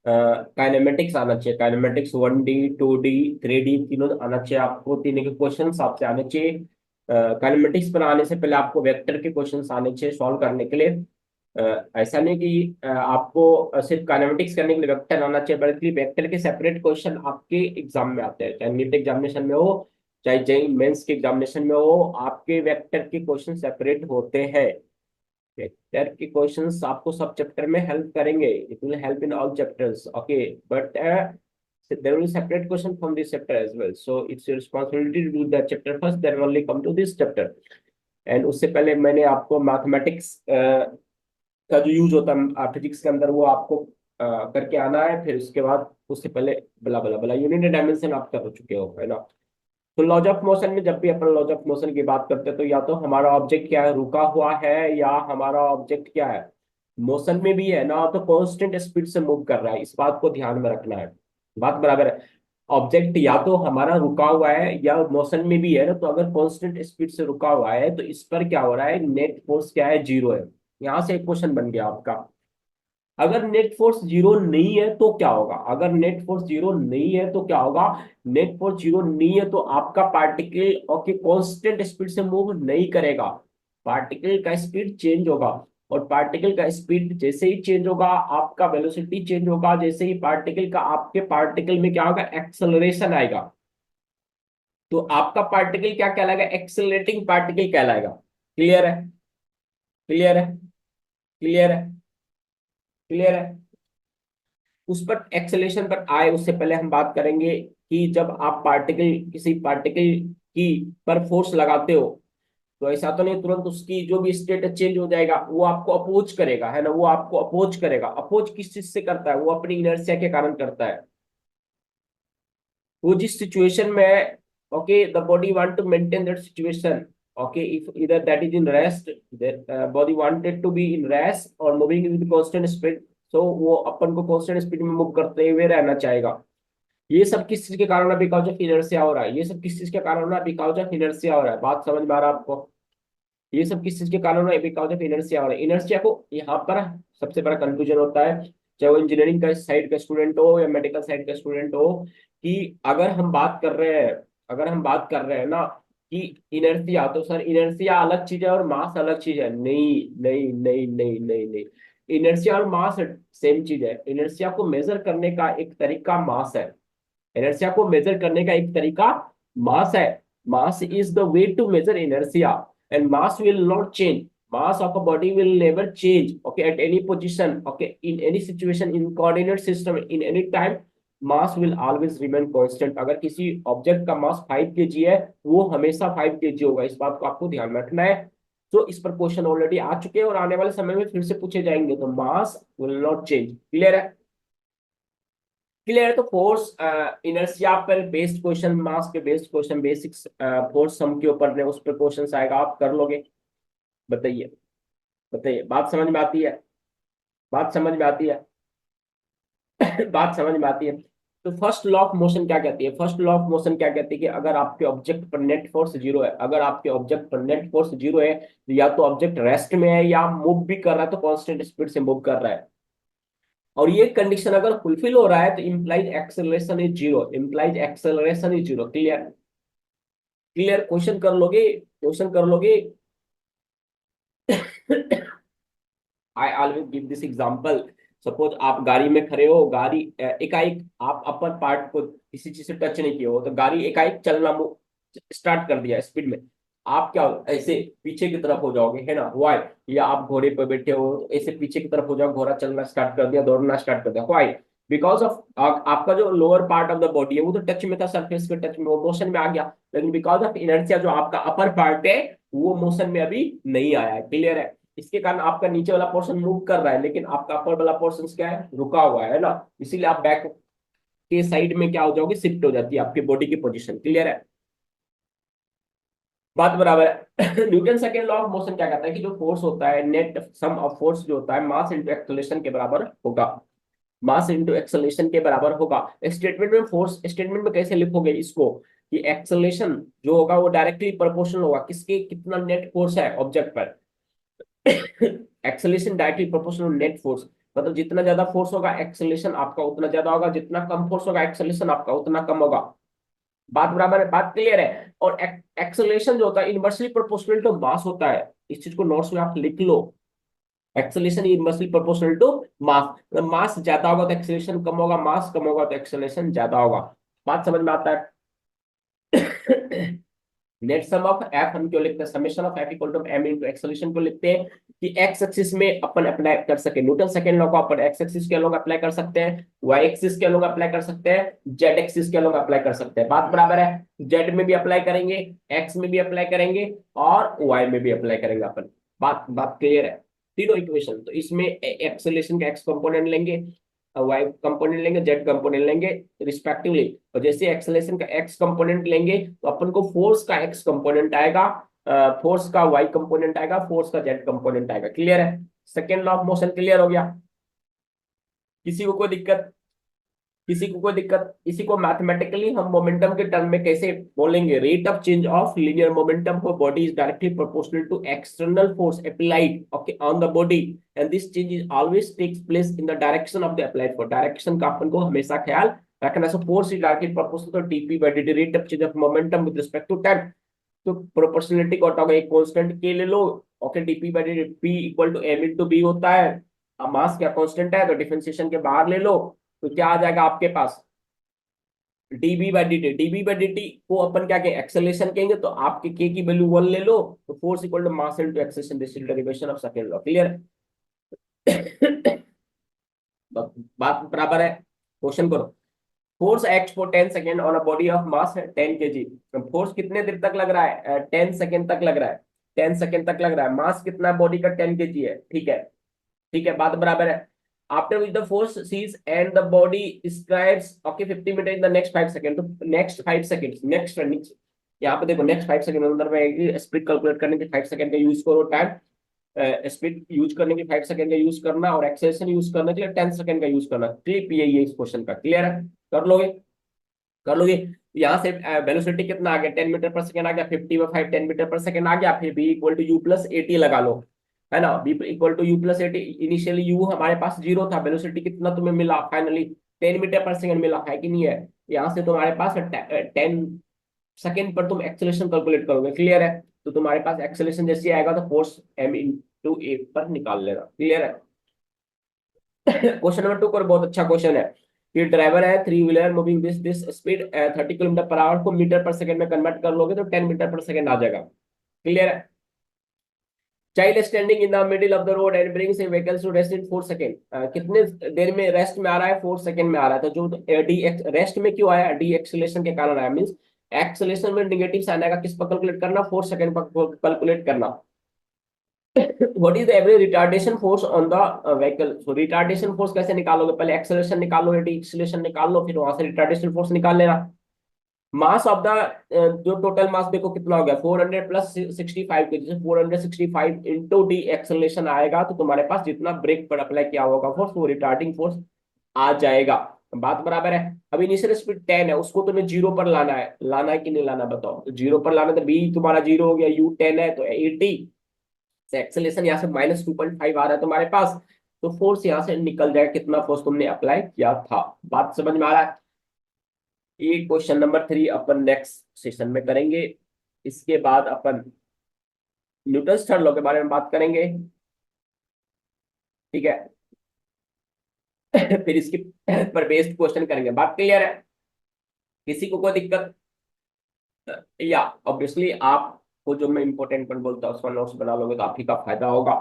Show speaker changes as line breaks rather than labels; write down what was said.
Kinematics आना चाहिए, kinematics 1D 2D 3D तीनों आना चाहिए आपको, तीनों के क्वेश्चन आपसे आने चाहिए। काइनेमेटिक्स पर आने से पहले आपको वेक्टर के क्वेश्चन आने चाहिए सॉल्व करने के लिए। ऐसा नहीं कि आपको सिर्फ काइनेमेटिक्स करने के लिए वेक्टर आना चाहिए, बल्कि वेक्टर के सेपरेट क्वेश्चन आपके एग्जाम में आते हैं, चाहे नीट एग्जामिनेशन में हो चाहे जेईई मेंस के एग्जामिनेशन में हो, आपके वेक्टर के क्वेश्चन सेपरेट होते हैं। वेक्टर के क्वेश्चंस आपको सब चैप्टर में हेल्प करेंगे, it will help in all chapters, okay, but there will be separate question from this chapter as well, so it's your responsibility to do that chapter first, then only come to this chapter। And उससे पहले मैंने आपको mathematics का जो use होता है physics के अंदर वो आपको करके आना है, फिर उसके बाद उससे पहले बला बला बला यूनिट डायमेंशन आप कर चुके हो, है ना। तो लॉज ऑफ मोशन में जब भी अपन लॉज ऑफ मोशन की बात करते हैं तो या तो हमारा ऑब्जेक्ट क्या है, रुका हुआ है, या हमारा ऑब्जेक्ट क्या है, मोशन में भी है ना, तो कांस्टेंट स्पीड से मूव कर रहा है, इस बात को ध्यान में रखना है। बात बराबर है। ऑब्जेक्ट या तो हमारा रुका हुआ है या मोशन में भी है ना, तो अगर कांस्टेंट स्पीड से रुका हुआ है तो इस पर क्या हो रहा है, नेट फोर्स क्या है, जीरो है। यहां से एक क्वेश्चन बन गया आपका। अगर नेट फोर्स जीरो नहीं है तो क्या होगा, अगर नेट फोर्स जीरो नहीं है तो क्या होगा, नेट फोर्स जीरो नहीं है तो आपका पार्टिकल ओके कांस्टेंट स्पीड से मूव नहीं करेगा, पार्टिकल का स्पीड चेंज होगा। और पार्टिकल का स्पीड जैसे ही चेंज होगा आपका वेलोसिटी चेंज होगा, जैसे ही पार्टिकल का आपके पार्टिकल में क्या होगा, एक्सेलरेशन आएगा, तो आपका पार्टिकल क्या कहलाएगा, एक्सेलरेटिंग पार्टिकल कहलाएगा। क्लियर है, क्लियर है, क्लियर है, क्लियर है। उस पर एक्सेलेरेशन पर आए उससे पहले हम बात करेंगे कि जब आप पार्टिकल किसी पार्टिकल की पर फोर्स लगाते हो तो ऐसा तो नहीं तुरंत उसकी जो भी स्टेट चेंज हो जाएगा, वो आपको अपोज करेगा, है ना, वो आपको अपोज करेगा। अपोज किस चीज से करता है, वो अपनी इनर्शिया के कारण करता है। वो जिस सिचुएशन में है, okay, the body want to maintain that situation, okay, if इधर that is in rest, body wanted to be in rest और moving with constant speed, so वो अपन को कांस्टेंट स्पीड में मूव करते हुए रहना चाहेगा। ये सब किस चीज के कारण है, बिकॉज ऑफ इनर्शिया हो रहा है। ये सब किस चीज के कारण हो रहा है, बिकॉज ऑफ इनर्शिया हो रहा है। बात समझ में आ रहा है आपको, ये सब किस चीज के कारण हो रहा है, बिकॉज ऑफ इनर्शिया हो रहा है। इनर्शिया को यहाँ पर सबसे बड़ा कंफ्यूजन होता है, चाहे वो इंजीनियरिंग का साइड का स्टूडेंट हो या मेडिकल साइड का स्टूडेंट हो, कि अगर हम बात कर रहे हैं, अगर हम बात कर रहे हैं ना कि इनर्शिया, तो सर इनर्शिया अलग चीज है और मास अलग चीज है, नहीं नहीं नहीं नहीं नहीं नहीं। इनर्शिया और मास सेम चीज है। इनर्शिया को मेजर करने का एक तरीका मास है, इनर्शिया को मेजर करने का एक तरीका मास है। Mass is the way to measure inertia, and mass will not change, mass of a body will never change, okay, at any position, okay, in any situation, in coordinate system, in any time, mass will always remain constant। अगर किसी object का मास 5 kg है, वो हमेशा 5 kg होगा, इस बात को आपको ध्यान में रखना है। तो इस पर क्वेश्चन ऑलरेडी आ चुके हैं और आने वाले समय में फिर से पूछे जाएंगे, तो मास विल नॉट चेंज। क्लियर है, क्लियर है। तो फोर्स इनर्शिया पर बेस्ड क्वेश्चन, मास पे बेस्ड क्वेश्चन, बेसिक्स फोर्स सम के ऊपर ने उस पर क्वेश्चन आएगा, आप कर लोगे। बताइए, बताइए, बात समझ में आती है, बात समझ में आती है। बात समझ में आती है। तो फर्स्ट लॉ ऑफ मोशन क्या कहती है, फर्स्ट लॉ ऑफ मोशन क्या कहती है कि अगर आपके ऑब्जेक्ट पर नेट फोर्स जीरो है, अगर आपके ऑब्जेक्ट पर नेट फोर्स जीरो है, तो या तो ऑब्जेक्ट रेस्ट में है या मूव भी कर रहा है, तो कांस्टेंट स्पीड से मूव कर रहा है। और ये कंडीशन अगर फुलफिल हो रहा है तो implies acceleration is zero, implies acceleration is zero. Clear, clear, question कर लोगे, क्वेश्चन कर लोगे। I always give this example. Suppose आप गाड़ी में खड़े हो, गाड़ी एकाएक आप अपर पार्ट को किसी चीज से टच नहीं किए हो, तो गाड़ी एकाएक चलना स्टार्ट कर दिया स्पीड में, आप क्या ऐसे पीछे की तरफ हो जाओगे, है ना, व्हाई। या आप घोड़े पर बैठे हो तो ऐसे पीछे की तरफ हो जाओ, घोड़ा चलना स्टार्ट कर दिया, दौड़ना स्टार्ट कर दिया, व्हाई, बिकॉज ऑफ आपका जो lower part of the body है वो तो टच में था, सरफेस के टच में, वो मोशन में आ गया, लेकिन बिकॉज ऑफ इनर्शिया जो आपका अपर पार्ट है वो मोशन में अभी नहीं आया है। क्लियर है, इसके कारण आपका नीचे वाला पोर्शन मूव कर रहा है, लेकिन आपका अपर वाला पोर्शन क्या है, रुका हुआ है ना, इसीलिए आप बैक के साइड में क्या हो जाओगे, शिफ्ट हो जाती है आपकी बॉडी की पोजीशन। क्लियर है, बात बराबर है। Newton second law of motion क्या कहता है कि जो फोर्स होता है, नेट सम ऑफ फोर्स जो होता है मास इंटू एक्सेलरेशन के बराबर होगा, मास इंटू एक्सेलरेशन के बराबर होगा। स्टेटमेंट में फोर्स, स्टेटमेंट में कैसे लिखोगे इसको, कि एक्सेलरेशन जो होगा वो डायरेक्टली प्रोपोर्शनल होगा किसके, कितना नेट फोर्स है ऑब्जेक्ट पर। Acceleration directly proportional net force. मतलब जितना ज्यादा फोर्स होगा एक्सेलरेशन आपका उतना ज्यादा होगा, जितना कम फोर्स होगा एक्सेलरेशन आपका उतना कम होगा। बात बराबर है, बात क्लियर है। और एक्सेलरेशन जो होता है इनवर्सली प्रोपोर्शनल टू मास होता है, इस चीज को नोट्स में आप लिख लो। Acceleration inversely proportional to mass, मतलब मास ज्यादा होगा तो एक्सेलरेशन कम होगा, मास कम होगा तो एक्सेलरेशन ज्यादा होगा। बात समझ में आता है? नेट सम ऑफ एफ हम क्यों लिखते हैं, summation of F equal to M into acceleration को लिखते हैं कि एक्स एक्सिस में अपन अप्लाई कर सके न्यूटन सेकंड लॉ को, अपन एक्स एक्सिस के लोग अप्लाई कर सकते हैं, वाई एक्सिस के लोग अप्लाई कर सकते हैं, जेड एक्सिस के लोग अप्लाई कर सकते हैं। बात बराबर है, जेड में भी अप्लाई करेंगे, एक्स में भी अप्लाई करेंगे और वाई में भी अप्लाई करेंगे अपन। बात बात क्लियर है? तीनों इक्वेशन, तो इसमें एक्सेलरेशन का एक्स कंपोनेंट लेंगे, वाई कंपोनेंट लेंगे, जेड कंपोनेंट लेंगे रिस्पेक्टिवली। और जैसे एक्सेलरेशन का एक्स कंपोनेंट लेंगे तो अपन को फोर्स का एक्स कंपोनेंट आएगा, फोर्स का वाई कंपोनेंट आएगा, फोर्स का जेड कंपोनेंट आएगा। क्लियर है? Second law of motion clear हो गया? किसी को कोई दिक्कत? किसी को कोई दिक्कत? इसी को मैथमेटिकली हम मोमेंटम के टर्म में कैसे बोलेंगे, rate of change of linear momentum for body is directly proportional to external force applied okay on the body, and this change is always takes place in the direction of the applied force. Direction का अपन को हमेशा ख्याल रखना। So force is directly proportional to D P dt, rate of change of momentum with respect to time. तो proportionality को हटाओगे, एक कांस्टेंट के ले लो, okay D P dt p equal to m into b होता है। अब मास क्या कांस्टेंट है तो डिफरेंशिएशन के बाहर ले लो, तो क्या आ जाएगा आपके पास, DB by D T. DB by D T को अपन क्या कहें, एक्सेलरेशन कहेंगे, तो आपके के की वैल्यू 1 ले लो, तो force equal to mass into acceleration, this is derivation of second law. Clear? बात बराबर है? क्वेश्चन करो। Force act for 10 second on a body of mass 10 kg। Force कितने देर तक लग रहा है, 10 सेकेंड तक लग रहा है, 10 सेकेंड तक लग रहा है। मास कितना है बॉडी का, 10 kg है। ठीक है, ठीक है, बात बराबर है। After which the force ceases and the body describes okay 50 metre in the next 5 second, तो नेक्स्ट 5 सेकेंड, नेक्स्ट यहाँ पे देखो नेक्स्ट 5 सेकेंड अंदर में स्पीड कैलकुलेट करने के 5 सेकेंड का यूज करो, टाइम स्पीड यूज करने के 5 सेकेंड का यूज करना, और एक्सेलरेशन यूज करने के लिए 10 सेकेंड का यूज करना। ट्रिप यही है इस क्वेश्चन का। क्लियर है? कर लोगे? कर लोगे? यहाँ से वेलोसिटी कितना आ गया, 10 मीटर पर सेकेंड आ गया, 50/5 10 मीटर पर सेकेंड आ गया। फिर B equal to U plus AT लगा लो, है ना, B equal to U plus AT. Initially U हमारे पास 0 था, वेलोसिटी कितना तुम्हें मिला फाइनली, 10 मीटर पर सेकेंड मिला, है कि नहीं है? यहाँ से तुम्हारे पास 10 सेकेंड पर तुम एक्सेलरेशन कैलकुलेट करोगे। क्लियर है? तो तुम्हारे पास एक्सेलरेशन जैसे आएगा तो फोर्स एम इंटू ए पर निकाल लेना। क्लियर है? क्वेश्चन नंबर 2 पर बहुत अच्छा क्वेश्चन है कि ड्राइवर है three wheeler moving this this speed 30 kilometre per hour को मीटर पर सेकंड में कन्वर्ट कर लोगे तो 10 मीटर पर सेकंड आ जाएगा। क्लियर है? Child standing in the middle of the road and brings a vehicle to rest in 4 second, कितने देर में रेस्ट में आ रहा है, 4 सेकंड में आ रहा है। तो जो डी रेस्ट में क्यों आया, डी एक्सेलरेशन के कारण आया, मींस एक्सेलरेशन में नेगेटिव साइन आएगा, किस पर कैलकुलेट करना, 4 सेकंड पर कैलकुलेट करना। What is the average retardation force on the vehicle. So retardation force कैसे निकालोगे, पहले एक्सेलरेशन निकालो, एक्सेलरेशन निकाल लो, फिर वहां से रिटार्डेशन फोर्स निकाल लेना। मास ऑफ द जो टोटल मास देखो कितना हो गया, 400 प्लस 65 के, जैसे 465 इंटू डी एक्सेलरेशन आएगा तो तुम्हारे पास जितना ब्रेक पर अप्लाई किया होगा फोर्स वो रिटार्डिंग फोर्स आ जाएगा। बात बराबर है? अब इनिशियल स्पीड 10 है, उसको तुम्हें 0 पर लाना है, लाना है कि नहीं लाना बताओ? तो 0 पर लाना, तो बी तुम्हारा 0 हो गया, यू 10 है तो 80, एक्सेलरेशन यहाँ से -2.5 आ रहा है तुम्हारे पास, तो फोर्स यहाँ से निकल जाएगा कितना फोर्स तुमने अप्लाई किया था। बात समझ में आ रहा है? ये क्वेश्चन नंबर 3 अपन नेक्स्ट सेशन में करेंगे। इसके बाद अपन न्यूटन थर्ड लॉ के बारे में बात करेंगे। ठीक है? फिर इसके पर बेस्ड क्वेश्चन करेंगे। बात क्लियर है? किसी को कोई दिक्कत? या ऑब्वियसली आपको जो मैं इंपॉर्टेंट पॉइंट बोलता हूँ उसका नोट्स बना लोगे तो आप ही का फायदा होगा।